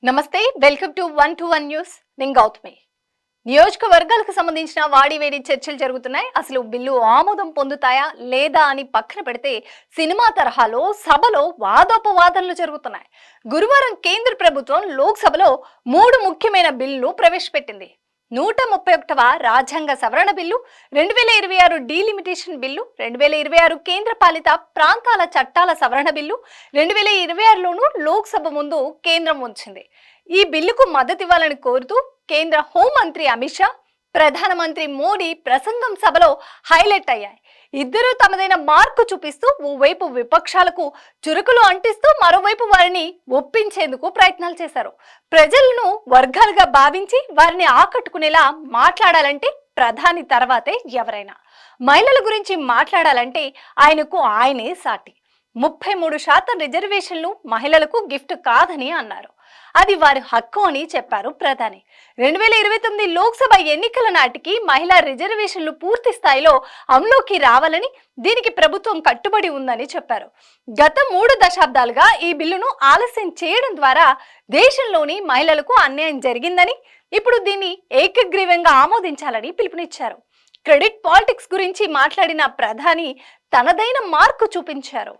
నమస్తే, welcome to 1 news. నేను గౌతమి. నియోజకవర్గాలకు సంబంధించిన వాడివేడి చర్చలు జరుగుతున్నాయి. అసలు బిల్లు ఆమోదం పొందుతాయా లేదా అని పక్కన పెడితే సినిమా తరహాలో సభలో వాదోపవాదనలు జరుగుతున్నాయి. గురువారం కేంద్ర ప్రభుత్వం లోక్సభలో 3 ముఖ్యమైన బిల్లులు ప్రవేశపెట్టింది. 131వ రాజ్యాంగ సవరణ బిల్లు, 2026 డీలిమిటేషన్ బిల్లు, 2026 కేంద్ర పాలిత ప్రాంతాల చట్టాల సవరణ బిల్లు 2026లోనూ లోక్సభ ముందు కేంద్రం ఉంచింది. ఈ బిల్లుకు మద్దతివ్వాలని కోరుతూ కేంద్ర హోంమంత్రి అమిత్ షా, ప్రధానమంత్రి మోడీ ప్రసంగం సభలో హైలైట్ అయ్యాయి. ఇద్దరూ తమదైన మార్కు చూపిస్తూ ఓవైపు విపక్షాలకు చురుకులు అంటిస్తూ మరోవైపు వారిని ఒప్పించేందుకు ప్రయత్నాలు చేశారు. ప్రజలను వర్గాలుగా భావించి వారిని ఆకట్టుకునేలా మాట్లాడాలంటే ప్రధాని తర్వాతే ఎవరైనా. మహిళల గురించి మాట్లాడాలంటే ఆయనకు ఆయనే సాటి. 33% రిజర్వేషన్లు మహిళలకు గిఫ్ట్ కాదని అన్నారు. అది వారి హక్కు అని చెప్పారు ప్రధాని. 2029 లోక్సభ ఎన్నికల నాటికి మహిళా రిజర్వేషన్లు పూర్తి స్థాయిలో అమలుకి రావాలని, దీనికి ప్రభుత్వం కట్టుబడి ఉందని చెప్పారు. గత 3 దశాబ్దాలుగా ఈ బిల్లును ఆలస్యం చేయడం ద్వారా దేశంలోని మహిళలకు అన్యాయం జరిగిందని, ఇప్పుడు దీన్ని ఏకగ్రీవంగా ఆమోదించాలని పిలుపునిచ్చారు. క్రెడిట్ పాలిటిక్స్ గురించి మాట్లాడిన ప్రధాని తనదైన మార్కు చూపించారు.